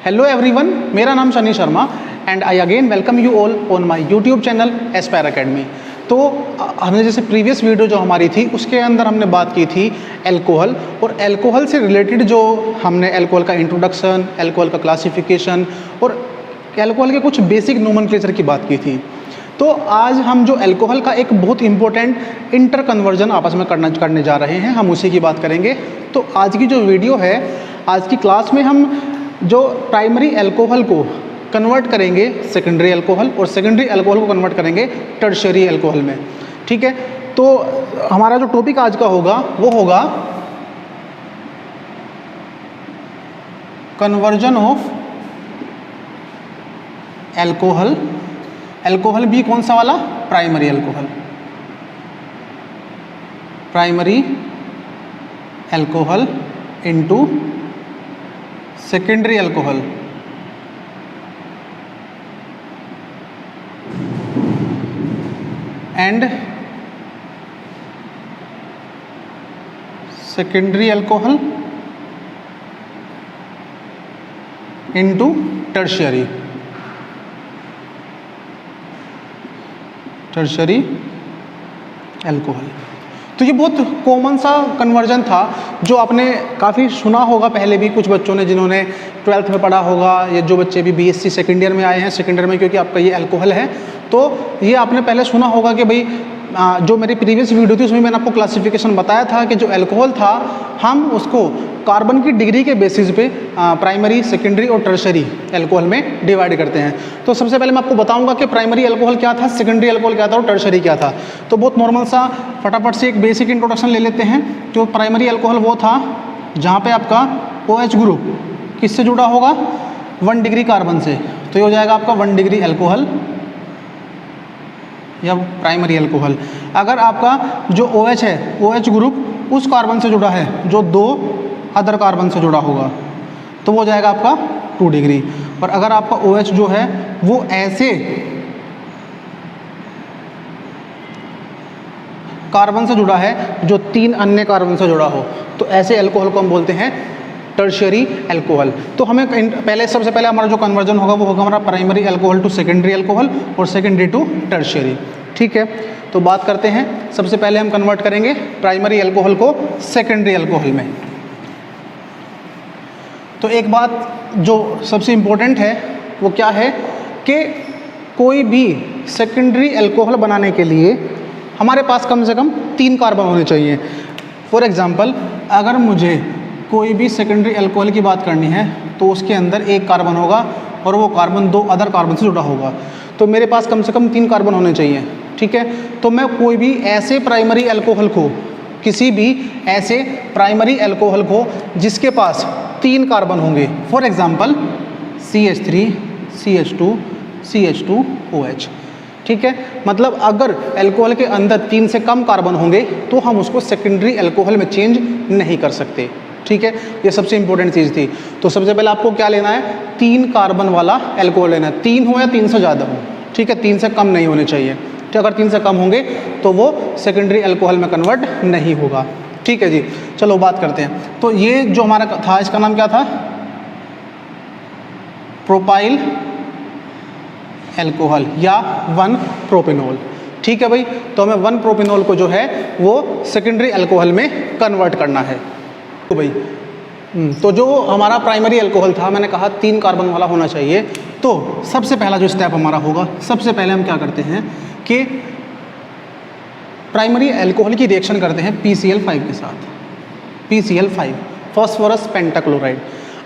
Hello everyone, मेरा नाम Shani Sharma and I again welcome you all on my YouTube channel Aspire academy. तो हमने जैसे प्रीवियस वीडियो जो हमारी थी उसके अंदर हमने बात की थी अल्कोहल, और अल्कोहल से रिलेटेड जो हमने अल्कोहल का इंट्रोडक्शन, अल्कोहल का क्लासिफिकेशन और अल्कोहल के कुछ बेसिक नोमेनक्लेचर की बात की थी। तो आज हम जो अल्कोहल का एक बहुत इंपॉर्टेंट इंटर कन्वर्जन आपस में करने जा रहे हैं, हम उसी की बात करेंगे। तो आज की जो वीडियो है, आज की क्लास में हम जो प्राइमरी अल्कोहल को कन्वर्ट करेंगे सेकेंडरी अल्कोहल और सेकेंडरी अल्कोहल को कन्वर्ट करेंगे टर्शियरी अल्कोहल में। ठीक है, तो हमारा जो टॉपिक आज का होगा वो होगा कन्वर्जन ऑफ अल्कोहल। अल्कोहल भी कौन सा वाला? Primary alcohol. Primary alcohol into secondary alcohol. And secondary alcohol into tertiary alcohol. तो ये बहुत कॉमन सा कन्वर्जन था जो आपने काफ़ी सुना होगा पहले भी, कुछ बच्चों ने जिन्होंने 12th में पढ़ा होगा, या जो बच्चे भी बीएससी सेकेंड ईयर में आए हैं, सेकेंड ईयर में क्योंकि आपका ये अल्कोहल है, तो ये आपने पहले सुना होगा कि भाई जो मेरी प्रीवियस वीडियो थी उसमें मैंने आपको क्लासिफिकेशन बताया था कि जो अल्कोहल था हम उसको कार्बन की डिग्री के बेसिस पे प्राइमरी, सेकेंडरी और टर्शियरी अल्कोहल में डिवाइड करते हैं। तो सबसे पहले मैं आपको बताऊंगा कि प्राइमरी अल्कोहल क्या था, सेकेंडरी अल्कोहल क्या था और टर्शियरी क्या था। तो बहुत नॉर्मल सा फटाफट से एक बेसिक इंट्रोडक्शन ले लेते हैं। जो प्राइमरी अल्कोहल वो था जहाँ पे आपका OH ग्रुप किससे जुड़ा होगा? 1 डिग्री कार्बन से। तो ये हो जाएगा आपका 1 डिग्री अल्कोहल या प्राइमरी अल्कोहल। अगर आपका जो OH है, OH ग्रुप उस कार्बन से जुड़ा है जो 2 अदर कार्बन से जुड़ा होगा, तो वो जाएगा आपका 2 डिग्री। और अगर आपका OH जो है वो ऐसे कार्बन से जुड़ा है जो 3 अन्य कार्बन से जुड़ा हो, तो ऐसे अल्कोहल को हम बोलते हैं टर्शियरी अल्कोहल। तो हमें पहले सबसे पहले हमारा जो कन्वर्जन होगा वो होगा हमारा primary alcohol to secondary alcohol और सेकेंडरी टू टर्शियरी। ठीक है, तो बात करते हैं। सबसे पहले हम कन्वर्ट करेंगे प्राइमरी अल्कोहल को सेकेंडरी अल्कोहल में। तो एक बात जो सबसे इम्पोर्टेंट है वो क्या है कि कोई भी सेकेंडरी अल्कोहल बनाने के लिए हमारे पास कम से कम 3 कार्बन होने चाहिए। फॉर एग्जांपल, अगर मुझे कोई भी सेकेंडरी अल्कोहल की बात करनी है तो उसके अंदर 1 कार्बन होगा और वो कार्बन 2 अदर कार्बन से जुड़ा होगा, तो मेरे पास कम से कम 3 कार्बन होने चाहिए। ठीक है, तो मैं कोई भी ऐसे प्राइमरी अल्कोहल को, किसी भी ऐसे प्राइमरी अल्कोहल को जिसके पास 3 कार्बन होंगे, for example CH3, CH2, CH2OH। ठीक है, मतलब अगर अल्कोहल के अंदर 3 से कम कार्बन होंगे तो हम उसको सेकेंडरी अल्कोहल में चेंज नहीं कर सकते। ठीक है, ये सबसे इंपॉर्टेंट चीज़ थी। तो सबसे पहले आपको क्या लेना है? 3 कार्बन वाला अल्कोहल लेना है। 3 हो या 3 से ज़्यादा हो। ठीक है, 3 से कम नहीं होने चाहिए। तो अगर 3 से कम होंगे तो वो सेकेंडरी अल्कोहल में कन्वर्ट नहीं होगा। ठीक है जी, चलो बात करते हैं। तो ये जो हमारा था इसका नाम क्या था? प्रोपाइल अल्कोहल या 1-प्रोपेनॉल। ठीक है भाई, तो हमें 1-प्रोपेनॉल को जो है वो सेकेंडरी अल्कोहल में कन्वर्ट करना है। तो भाई तो जो हमारा प्राइमरी अल्कोहल था, मैंने कहा 3 कार्बन वाला होना चाहिए। तो सबसे पहला जो स्टेप हमारा होगा, सबसे पहले हम क्या करते हैं कि प्राइमरी अल्कोहल की रिएक्शन करते हैं PCl5 के साथ। PCl5 phosphorus pentachloride.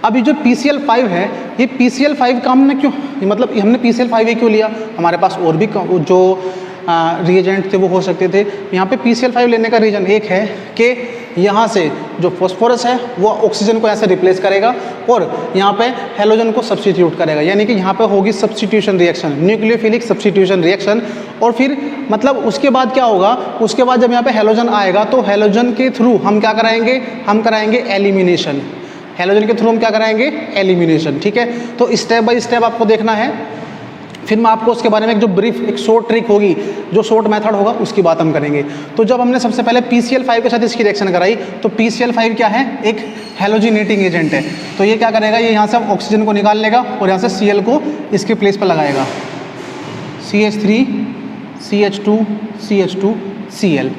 अभी जो PCl5 है, ये PCl5 का हमने क्यों, मतलब हमने PCl5 क्यों लिया? हमारे पास और भी जो रिएजेंट थे वो हो सकते थे। यहाँ पे PCl5 लेने का रीज़न एक है कि यहाँ से जो फॉस्फोरस है वो ऑक्सीजन को ऐसे रिप्लेस करेगा और यहाँ पे हेलोजन को सब्स्टिट्यूट करेगा, यानी कि यहाँ पे होगी substitution reaction, nucleophilic substitution reaction. और फिर मतलब उसके बाद क्या होगा? उसके बाद जब यहाँ पे हेलोजन आएगा तो हेलोजन के थ्रू हम क्या कराएंगे? हम कराएंगे एलिमिनेशन। हेलोजन के थ्रू हम क्या कराएंगे? एलिमिनेशन। ठीक है, तो स्टेप बाय स्टेप आपको देखना है। फिर मैं आपको उसके बारे में एक जो ब्रीफ एक शॉर्ट ट्रिक होगी, जो शॉर्ट मेथड होगा, उसकी बात हम करेंगे। तो जब हमने सबसे पहले PCl5 के साथ इसकी रिएक्शन कराई, तो PCl5 क्या है, एक हैलोजिनेटिंग एजेंट है। तो ये क्या करेगा, ये यहाँ से ऑक्सीजन को निकाल लेगा और यहाँ से Cl को इसके प्लेस पर लगाएगा, CH3 CH2 CH2 Cl।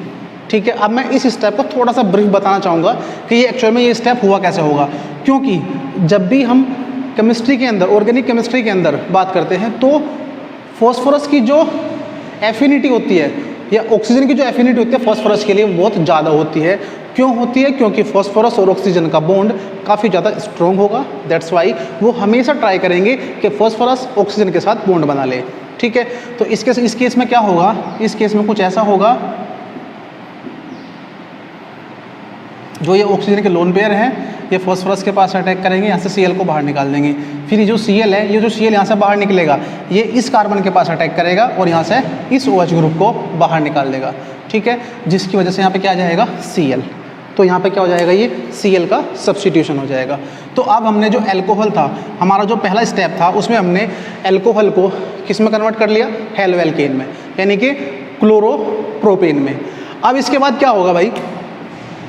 ठीक है, अब मैं इस स्टेप को थोड़ा सा ब्रीफ बताना चाहूँगा कि ये एक्चुअल में ये स्टेप हुआ कैसे होगा। क्योंकि जब भी हम केमिस्ट्री के अंदर, ऑर्गेनिक केमिस्ट्री के अंदर बात करते हैं, तो फॉस्फोरस की जो एफिनिटी होती है या ऑक्सीजन की जो एफिनिटी होती है फॉस्फोरस के लिए बहुत ज़्यादा होती है। क्यों होती है? क्योंकि फॉस्फोरस और ऑक्सीजन का बॉन्ड काफ़ी ज़्यादा स्ट्रॉन्ग होगा। दैट्स वाई वो हमेशा ट्राई करेंगे कि फॉस्फोरस ऑक्सीजन के साथ बॉन्ड बना ले। ठीक है, तो इस केस में क्या होगा, इस केस में कुछ ऐसा होगा, जो ये ऑक्सीजन के लोन पेयर हैं ये फॉस्फोरस के पास अटैक करेंगे, यहाँ से Cl को बाहर निकाल देंगे। फिर ये जो Cl है, ये जो Cl यहाँ से बाहर निकलेगा, ये इस कार्बन के पास अटैक करेगा और यहाँ से इस OH ग्रुप को बाहर निकाल देगा। ठीक है, जिसकी वजह से यहाँ पे क्या आ जाएगा, Cl। तो यहाँ पे क्या हो जाएगा, ये Cl का सब्स्टिट्यूशन हो जाएगा। तो अब हमने जो एल्कोहल था, हमारा जो पहला स्टेप था, उसमें हमने एल्कोहल को किस में कन्वर्ट कर लिया, हेलो एल्केन में, यानी कि क्लोरोप्रोपेन में। अब इसके बाद क्या होगा भाई,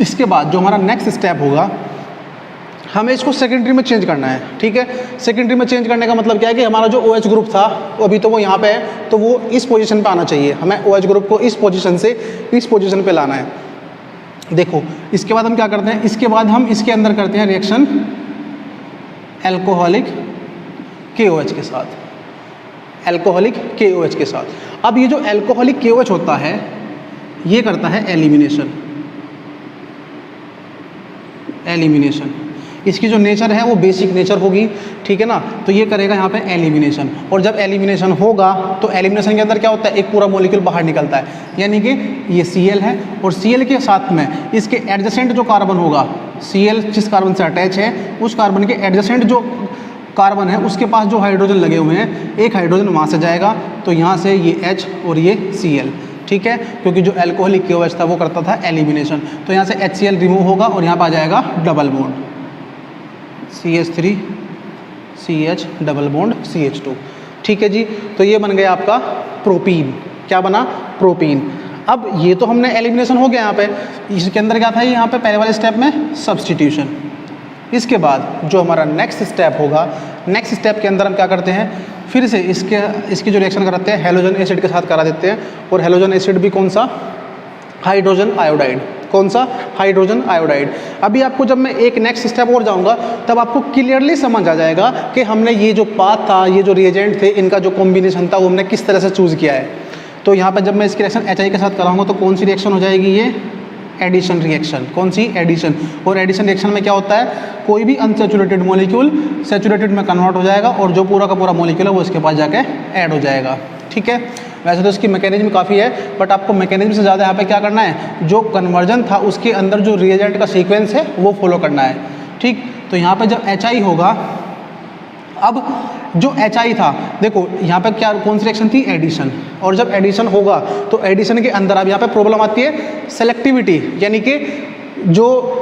इसके बाद जो हमारा नेक्स्ट स्टेप होगा, हमें इसको सेकेंडरी में चेंज करना है। ठीक है, सेकेंडरी में चेंज करने का मतलब क्या है कि हमारा जो OH ग्रुप था अभी तो वो यहाँ पे है, तो वो इस पोजीशन पे आना चाहिए। हमें OH ग्रुप को इस पोजीशन से इस पोजीशन पे लाना है। देखो, इसके बाद हम क्या करते हैं, इसके बाद हम इसके अंदर करते हैं रिएक्शन एल्कोहलिक KOH के साथ, एल्कोहलिक KOH के साथ। अब ये जो एल्कोहलिक KOH होता है, ये करता है एलिमिनेशन। इसकी जो नेचर है वो बेसिक नेचर होगी। ठीक है ना, तो ये करेगा यहाँ पे एलिमिनेशन। और जब एलिमिनेशन होगा तो एलिमिनेशन के अंदर क्या होता है, एक पूरा मॉलिक्यूल बाहर निकलता है, यानी कि ये Cl है और Cl के साथ में इसके एडजेसेंट जो कार्बन होगा, Cl जिस कार्बन से अटैच है उस कार्बन के एडजेसेंट जो कार्बन है उसके पास जो हाइड्रोजन लगे हुए हैं, एक हाइड्रोजन वहाँ से जाएगा, तो यहाँ से ये H और ये Cl। ठीक है, क्योंकि जो एल्कोहलिक KOH था वो करता था एलिमिनेशन। तो यहाँ से HCl रिमूव होगा और यहाँ पर आ जाएगा double bond CH3 CH double bond CH2। ठीक है जी, तो ये बन गया आपका प्रोपीन। क्या बना, प्रोपीन। अब ये तो हमने एलिमिनेशन हो गया यहाँ पे, इसके अंदर क्या था, यहाँ पे पहले वाले स्टेप में सब्स्टिट्यूशन। इसके बाद जो हमारा नेक्स्ट स्टेप होगा, नेक्स्ट स्टेप के अंदर हम क्या करते हैं, फिर से इसकी जो रिएक्शन कराते हैं हेलोजन एसिड के साथ करा देते हैं। और हेलोजन एसिड भी कौन सा, हाइड्रोजन आयोडाइड। कौन सा, हाइड्रोजन आयोडाइड। अभी आपको जब मैं एक नेक्स्ट स्टेप और जाऊंगा तब आपको क्लियरली समझ आ जाएगा कि हमने ये जो पाथ था, ये जो रिएजेंट थे, इनका जो कॉम्बिनेशन था वो हमने किस तरह से चूज़ किया है। तो यहाँ पर जब मैं इसकी रिएक्शन HI के साथ कराऊंगा तो कौन सी रिएक्शन हो जाएगी, ये एडिशन रिएक्शन। कौन सी, एडिशन। और एडिशन रिएक्शन में क्या होता है, कोई भी अनसैचुरेटेड मॉलिक्यूल सैचुरेटेड में कन्वर्ट हो जाएगा और जो पूरा का पूरा मॉलिक्यूल है वो इसके पास जाके ऐड हो जाएगा। ठीक है, वैसे तो इसकी मैकेनिज्म काफ़ी है, बट आपको मैकेनिज्म से ज़्यादा यहाँ पे क्या करना है, जो कन्वर्जन था उसके अंदर जो रिएजेंट का सीक्वेंस है वो फॉलो करना है। ठीक, तो यहाँ पे जब HI होगा, अब जो HI था, देखो यहाँ पे क्या, कौन सी रिएक्शन थी, एडिशन। और जब एडिशन होगा तो एडिशन के अंदर अब यहाँ पे प्रॉब्लम आती है सेलेक्टिविटी, यानी कि जो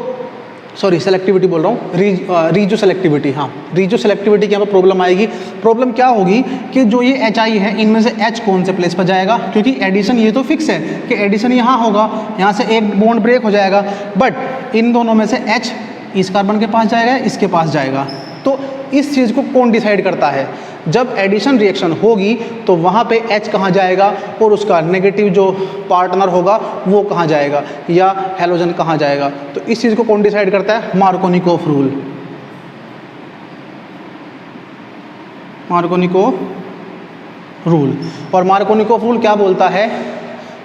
सेलेक्टिविटी बोल रहा हूँ, रीजो सेलेक्टिविटी। हाँ, रीजो सेलेक्टिविटी की यहाँ पर प्रॉब्लम आएगी। प्रॉब्लम क्या होगी कि जो ये HI है इनमें से H कौन से प्लेस पर जाएगा, क्योंकि एडिशन ये तो फिक्स है कि एडिशन यहाँ होगा, यहाँ से एक बॉन्ड ब्रेक हो जाएगा, बट इन दोनों में से H इस कार्बन के पास जाएगा, इसके पास जाएगा। तो इस चीज़ को कौन डिसाइड करता है, जब एडिशन रिएक्शन होगी तो वहाँ पे H कहाँ जाएगा और उसका नेगेटिव जो पार्टनर होगा वो कहाँ जाएगा, या हेलोजन कहाँ जाएगा। तो इस चीज़ को कौन डिसाइड करता है, मार्कोनिकोफ रूल। Markovnikov rule. और मार्कोनिकोफ रूल क्या बोलता है,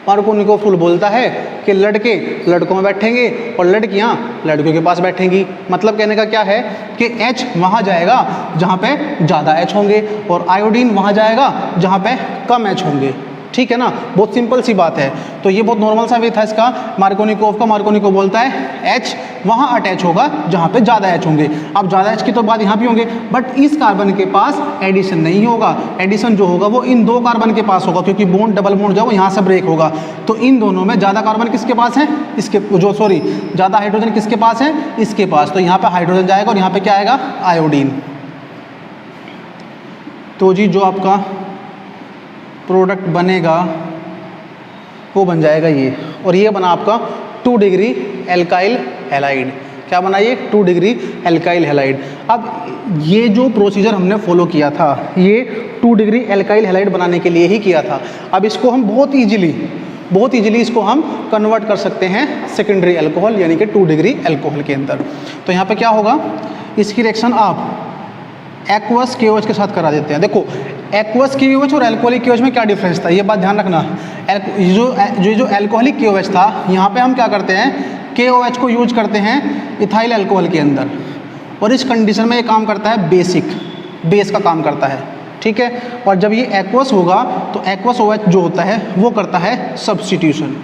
मार्कोनिकोफ रूल बोलता है कि लड़के लड़कों में बैठेंगे और लड़कियां लड़कियों के पास बैठेंगी। मतलब कहने का क्या है कि H वहाँ जाएगा जहाँ पे ज़्यादा H होंगे और आयोडीन वहाँ जाएगा जहाँ पे कम H होंगे। ठीक है ना, बहुत सिंपल सी बात है। तो ये बहुत नॉर्मल सा वे था इसका, मार्कोनिकोफ का। मार्कोनिकोफ बोलता है H वहाँ अटैच होगा जहाँ पे ज़्यादा H होंगे। अब ज़्यादा H की तो बात यहाँ भी होंगे, बट इस कार्बन के पास एडिशन नहीं होगा। एडिशन जो होगा वो इन दो कार्बन के पास होगा, क्योंकि बॉन्ड डबल बॉन्ड जो है वो यहाँ से ब्रेक होगा। तो इन दोनों में ज़्यादा कार्बन किसके पास है, इसके ज़्यादा हाइड्रोजन किसके पास है, इसके पास। तो यहाँ पर हाइड्रोजन जाएगा और यहाँ पर क्या आएगा, आयोडीन। तो जी जो आपका प्रोडक्ट बनेगा वो बन जाएगा ये, और ये बना आपका 2 डिग्री एल्काइल हैलाइड। क्या बना ये? 2 डिग्री एल्काइल हैलाइड। अब ये जो प्रोसीजर हमने फॉलो किया था ये 2 डिग्री एल्काइल हैलाइड बनाने के लिए ही किया था। अब इसको हम बहुत ईजिली इसको हम कन्वर्ट कर सकते हैं सेकेंडरी अल्कोहल यानी कि 2 डिग्री अल्कोहल के अंदर। तो यहाँ पे क्या होगा, इसकी रिएक्शन आप एक्वस KOH के साथ करा देते हैं। देखो एक्वस KOH और एल्कोहलिक KOH में क्या डिफरेंस था, ये बात ध्यान रखना। जो एल्कोहलिक KOH था यहाँ पे हम क्या करते हैं, KOH को यूज करते हैं इथाइल अल्कोहल के अंदर, और इस कंडीशन में ये काम करता है बेस का काम करता है, ठीक है। और जब ये एक्वस होगा तो एक्वस OH जो होता है वो करता है सब्स्टिट्यूशन।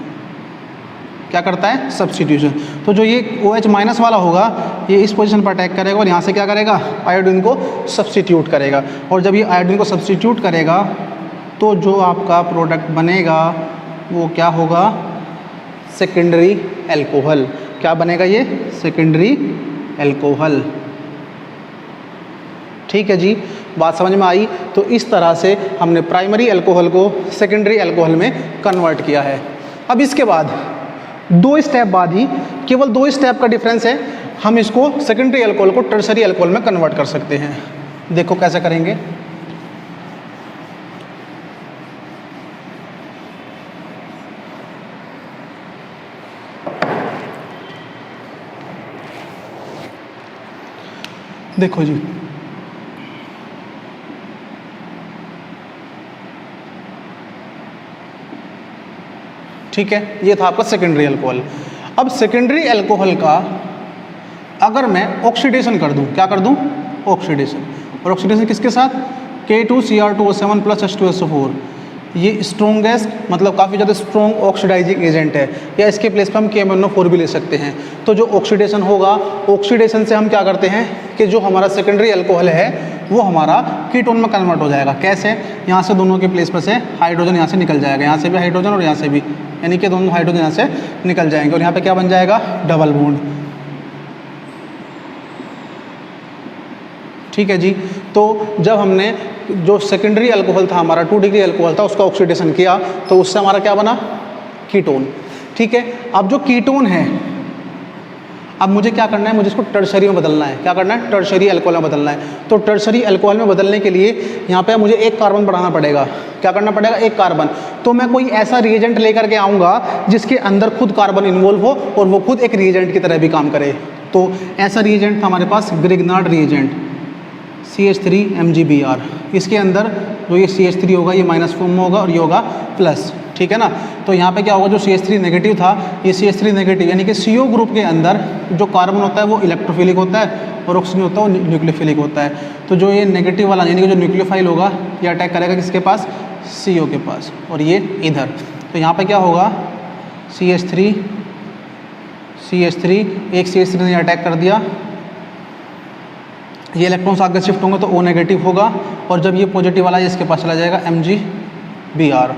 क्या करता है? सब्स्टिट्यूशन। तो जो ये OH माइनस वाला होगा ये इस पोजीशन पर अटैक करेगा और यहाँ से क्या करेगा, आयोडीन को सब्स्टिट्यूट करेगा। और जब ये आयोडीन को सब्स्टिट्यूट करेगा तो जो आपका प्रोडक्ट बनेगा वो क्या होगा, सेकेंडरी अल्कोहल। क्या बनेगा ये? Secondary alcohol. ठीक है जी, बात समझ में आई। तो इस तरह से हमने प्राइमरी अल्कोहल को सेकेंडरी अल्कोहल में कन्वर्ट किया है। अब इसके बाद 2 स्टेप बाद ही, केवल 2 स्टेप का डिफरेंस है, हम इसको सेकेंडरी अल्कोहल को टर्शरी अल्कोहल में कन्वर्ट कर सकते हैं। देखो कैसे करेंगे। देखो जी, ठीक है, ये था आपका सेकेंडरी अल्कोहल। अब सेकेंडरी अल्कोहल का अगर मैं ऑक्सीडेशन कर दूं, क्या कर दूं? ऑक्सीडेशन। और ऑक्सीडेशन किसके साथ? K2Cr2O7 + H2SO4। ये स्ट्रोंगेस्ट, मतलब काफ़ी ज़्यादा स्ट्रॉन्ग ऑक्सीडाइजिंग एजेंट है, या इसके प्लेस पर हम KMnO4 भी ले सकते हैं। तो जो ऑक्सीडेशन होगा, ऑक्सीडेशन से हम क्या करते हैं कि जो हमारा सेकेंडरी अल्कोहल है वो हमारा कीटोन में कन्वर्ट हो जाएगा। कैसे? यहाँ से दोनों के प्लेस पर से हाइड्रोजन यहाँ से निकल जाएगा, यहाँ से भी हाइड्रोजन और यहाँ से भी, यानी कि दोनों हाइड्रोजन यहाँ से निकल जाएंगे और यहाँ पे क्या बन जाएगा? Double bond. ठीक है जी। तो जब हमने जो सेकेंडरी अल्कोहल था हमारा 2 डिग्री अल्कोहल था, उसका ऑक्सीडेशन किया तो उससे हमारा क्या बना? कीटोन। ठीक है। अब जो कीटोन है, अब मुझे क्या करना है, मुझे इसको टर्शरी में बदलना है। क्या करना है? टर्शरी अल्कोहल में बदलना है। तो टर्शरी अल्कोहल में बदलने के लिए यहाँ पे मुझे 1 कार्बन बढ़ाना पड़ेगा। क्या करना पड़ेगा? 1 कार्बन। तो मैं कोई ऐसा रिएजेंट लेकर के आऊँगा जिसके अंदर खुद कार्बन इन्वॉल्व हो और वो खुद एक रिएजेंट की तरह भी काम करे। तो ऐसा रिएजेंट था हमारे पास ग्रिग्नार्ड रिएजेंट, CH3MgBr। इसके अंदर जो ये CH3 होगा ये माइनस फॉर्म में होगा और ये होगा प्लस। ठीक है ना। तो यहाँ पे क्या होगा, जो CH3 नेगेटिव था ये CH3 नेगेटिव, यानी कि CO ग्रुप के अंदर जो कार्बन होता है वो इलेक्ट्रोफिलिक होता है और ऑक्सीजन होता है वो न्यूक्लियोफिलिक होता है। तो जो ये नेगेटिव वाला यानी कि जो न्यूक्लियोफाइल होगा ये अटैक करेगा किसके पास? CO के पास, और ये इधर। तो यहाँ पे क्या होगा, CH3 एक CH3 ने अटैक कर दिया, ये इलेक्ट्रॉन्स आगे शिफ्ट होंगे तो O नेगेटिव होगा, और जब ये पॉजिटिव वाला है इसके पास चला जाएगा MgBr।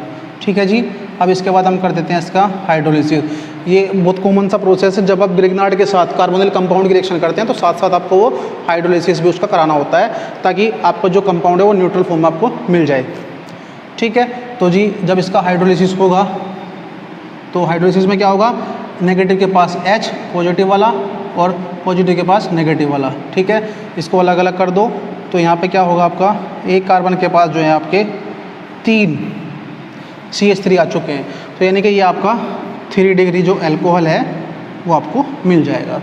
ठीक है जी। अब इसके बाद हम कर देते हैं इसका हाइड्रोलिसिस। ये बहुत कॉमन सा प्रोसेस है, जब आप ग्रिग्नार्ड के साथ कार्बोनिल कंपाउंड की रिएक्शन करते हैं तो साथ साथ आपको वो हाइड्रोलिसिस भी उसका कराना होता है, ताकि आपका जो कंपाउंड है वो न्यूट्रल फॉर्म में आपको मिल जाए। ठीक है। तो जी जब इसका हाइड्रोलिसिस होगा तो हाइड्रोलिसिस में क्या होगा, नेगेटिव के पास H पॉजिटिव वाला और पॉजिटिव के पास नेगेटिव वाला। ठीक है। इसको अलग अलग कर दो तो यहाँ पे क्या होगा, आपका 1 कार्बन के पास जो है आपके 3 CH3 आ चुके हैं। तो यानी कि ये आपका 3 डिग्री जो अल्कोहल है वो आपको मिल जाएगा।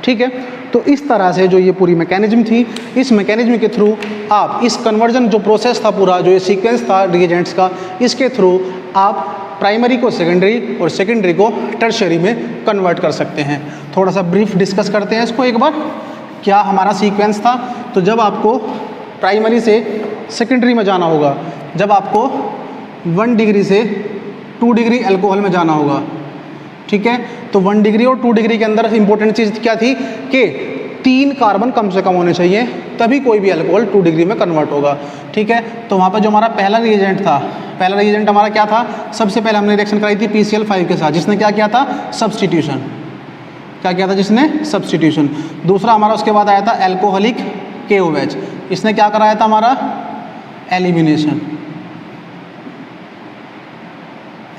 ठीक है। तो इस तरह से जो ये पूरी मैकेनिज्म थी, इस मैकेनिज्म के थ्रू आप इस कन्वर्जन जो प्रोसेस था पूरा, जो ये सीक्वेंस था रिएजेंट्स का, इसके थ्रू आप प्राइमरी को सेकेंडरी और सेकेंडरी को टर्शरी में कन्वर्ट कर सकते हैं। थोड़ा सा ब्रीफ डिस्कस करते हैं इसको एक बार। क्या हमारा सीक्वेंस था, तो जब आपको प्राइमरी से सेकेंडरी में जाना होगा, जब आपको 1 डिग्री से 2 डिग्री अल्कोहल में जाना होगा। ठीक है। तो 1 डिग्री और 2 डिग्री के अंदर इंपॉर्टेंट चीज़ क्या थी कि 3 कार्बन कम से कम होने चाहिए, तभी कोई भी अल्कोहल 2 डिग्री में कन्वर्ट होगा। ठीक है। तो वहाँ पर जो हमारा पहला रिएजेंट था, पहला रिएजेंट हमारा क्या था, सबसे पहले हमने रिएक्शन कराई थी PCl5 के साथ, जिसने क्या किया था, सब्स्टिट्यूशन। क्या किया था जिसने? सब्स्टिट्यूशन। दूसरा हमारा उसके बाद आया था अल्कोहलिक KOH, इसने क्या कराया था हमारा? एलिमिनेशन।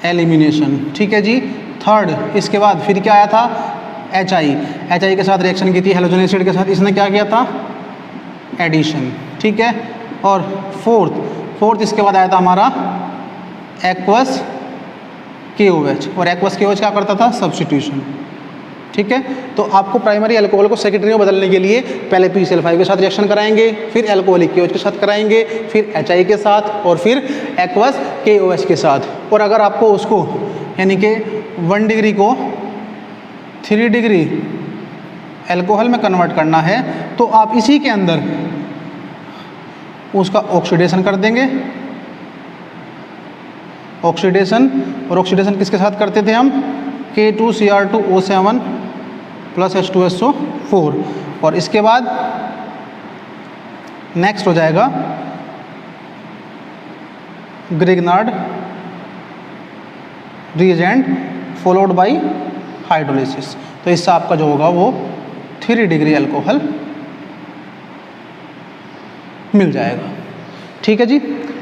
एलिमिनेशन, ठीक है जी। थर्ड, इसके बाद फिर क्या आया था, HI के साथ रिएक्शन की थी हेलोजन एसिड के साथ, इसने क्या किया था, एडिशन, ठीक है। और फोर्थ इसके बाद आया था हमारा एक्वस KOH, और एक्वस KOH क्या करता था, सब्स्टिट्यूशन, ठीक है। तो आपको प्राइमरी अल्कोहल को सेकेंडरी में बदलने के लिए पहले PCl5 के साथ रिएक्शन कराएंगे, फिर अल्कोहलिक KOH के साथ कराएंगे, फिर HI के साथ, और फिर एक्वस KOH के साथ। और अगर आपको उसको यानी कि 1 डिग्री को 3 डिग्री अल्कोहल में कन्वर्ट करना है तो आप इसी के अंदर उसका ऑक्सीडेशन कर देंगे, ऑक्सीडेशन। और ऑक्सीडेशन किसके साथ करते थे हम, K2Cr2O7 + H2SO4। और इसके बाद नेक्स्ट हो जाएगा Grignard reagent followed by hydrolysis. तो इससे आपका जो होगा वो 3 डिग्री अल्कोहल मिल जाएगा, ठीक है जी।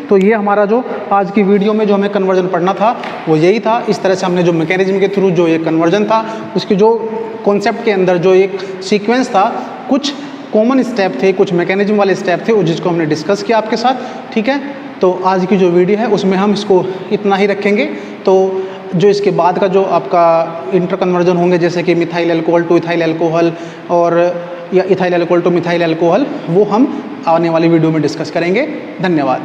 तो ये हमारा जो आज की वीडियो में जो हमें कन्वर्जन पढ़ना था वो यही था। इस तरह से हमने जो मैकेनिज्म के थ्रू जो ये कन्वर्जन था उसकी जो कॉन्सेप्ट के अंदर जो एक सीक्वेंस था, कुछ कॉमन स्टेप थे, कुछ मैकेनिज्म वाले स्टेप थे, जिसको हमने डिस्कस किया आपके साथ, ठीक है। तो आज की जो वीडियो है उसमें हम इसको इतना ही रखेंगे। तो जो इसके बाद का जो आपका इंटर कन्वर्जन होंगे, जैसे कि methyl alcohol two ethyl alcohol और या ethyl alcohol two methyl alcohol, वो हम आने वाली वीडियो में डिस्कस करेंगे। धन्यवाद।